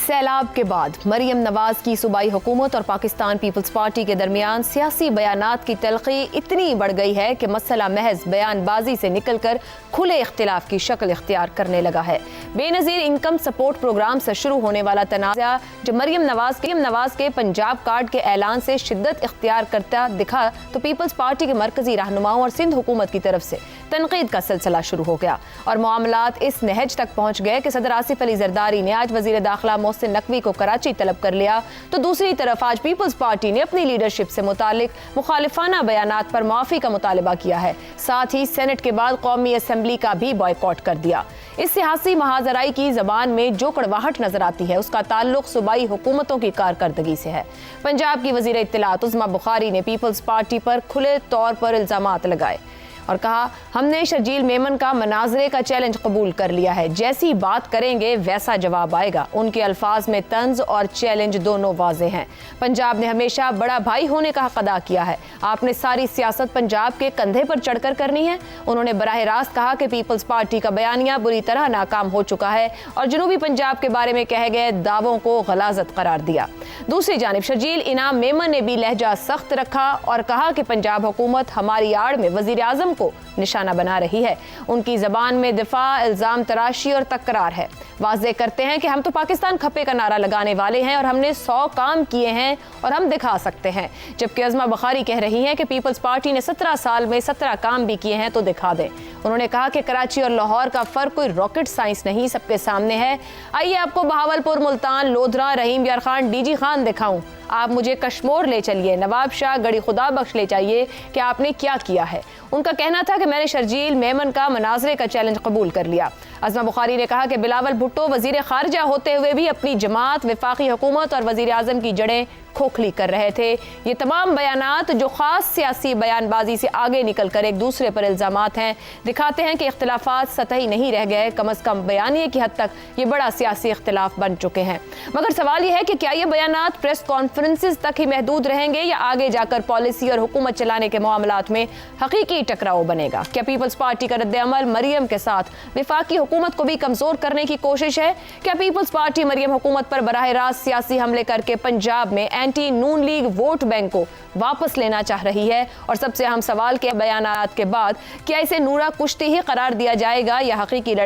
सैलाब के बाद मरियम नवाज की सूबाई हुकूमत और पाकिस्तान पीपल्स पार्टी के दरमियान सियासी बयानात की तलखी इतनी बढ़ गई है कि मसला महज बयानबाजी से निकलकर खुले इख्तिलाफ की शक्ल इख्तियार करने लगा है। बेनज़ीर इनकम सपोर्ट प्रोग्राम से शुरू होने वाला तनाज़ा जब मरियम नवाज के पंजाब कार्ड के ऐलान से शिद्दत इख्तियार करता दिखा तो पीपल्स पार्टी के मरकजी रहनुमाओं और सिंध हुकूमत की तरफ से तनकीद का सिलसिला शुरू हो गया और मामलात इस नहज तक पहुँच गए कि सदर आसिफ अली जरदारी ने आज वज़ीर दाखिला मोहसिन नकवी को कराची तलब कर लिया, तो दूसरी तरफ आज पीपल्स पार्टी ने अपनी लीडरशिप से मुतालिक मुखालिफाना बयानात पर माफ़ी का मुतालबा किया है। साथ ही सेनेट के बाद कौमी असम्बली का भी बॉयकॉट कर दिया। इस सियासी महाजराई की जबान में जो कड़वाहट नजर आती है उसका ताल्लुक सूबाई हुकूमतों की कारकर्दगी से है। पंजाब की वज़ीर इत्तलात उज़्मा बुखारी ने पीपल्स पार्टी पर खुले तौर पर इल्जामात लगाए और कहा, हमने शर्जील मेमन का मनाजरे का चैलेंज कबूल कर लिया है, जैसी बात करेंगे वैसा जवाब आएगा। उनके अल्फाज में तंज और चैलेंज दोनों वाज़े हैं। पंजाब ने हमेशा बड़ा भाई होने का हक अदा किया है, आपने सारी सियासत पंजाब के कंधे पर चढ़कर करनी है। उन्होंने बराह रास्त कहा कि पीपल्स पार्टी का बयानिया बुरी तरह नाकाम हो चुका है और जनूबी पंजाब के बारे में कहे गए दावों को गलाजत करार दिया। दूसरी जानिब शर्जील इनाम मेमन ने भी लहजा सख्त रखा और कहा कि पंजाब हुकूमत हमारी आड़ में वज़ीर आज़म को निशाना बना रही है। उनकी जबान में दिफा, इल्जाम तराशी और तकरार है। वाज़े करते हैं कि हम तो पाकिस्तान खपे का नारा लगाने वाले हैं और हमने 100 काम किए हैं और हम दिखा सकते हैं, जबकि उज़्मा बुखारी कह रही हैं कि पीपल्स पार्टी ने 17 साल में 17 काम भी किए हैं तो दिखा दें। उन्होंने कहा कि कराची और लाहौर का फर्क कोई रॉकेट साइंस नहीं, सबके सामने है। आइए आपको बहावलपुर, मुल्तान, लोधरा, रहीम यार खान, डीजी खान दिखाऊं। आप मुझे कश्मोर ले चलिए, नवाब शाह, गड़ी खुदा बख्श ले जाइए कि आपने क्या किया है। उनका कहना था कि मैंने शर्जील मेमन का मनाजरे का चैलेंज कबूल कर लिया। उज़्मा बुखारी ने कहा कि बिलावल भुट्टो वज़ीर खारजा होते हुए भी अपनी जमात, वफाकी हुकूमत और वज़ीर आज़म की जड़ें खोखली कर रहे थे। ये तमाम बयानात जो ख़ास सियासी बयानबाजी से आगे निकल कर एक दूसरे पर इल्ज़ामात हैं, दिखाते हैं कि इख्तिलाफ़ात सतही नहीं रह गए, कम अज़ कम बयानिए की हद तक ये बड़ा सियासी इख्तिलाफ बन चुके हैं। मगर सवाल यह है कि क्या ये बयानात प्रेस कॉन्फ्रेंसेस तक ही महदूद रहेंगे या आगे जाकर पॉलिसी और हुकूमत चलाने के मामलात में हकीकी टकराव बनेगा? क्या पीपल्स पार्टी का रद्द-ए-अमल मरियम के साथ वफाकी हुकूमत को भी कमज़ोर करने की कोशिश है? क्या पीपल्स पार्टी मरियम हुकूमत पर बराह रास्त सियासी हमले करके पंजाब में एंटी नून लीग वोट बैंक को वापस लेना चाह रही है? और सबसे अहम सवाल के बयानात के बाद क्या इसे नूरा कुश्ती ही करार दिया जाएगा या हकीकी लड़ाई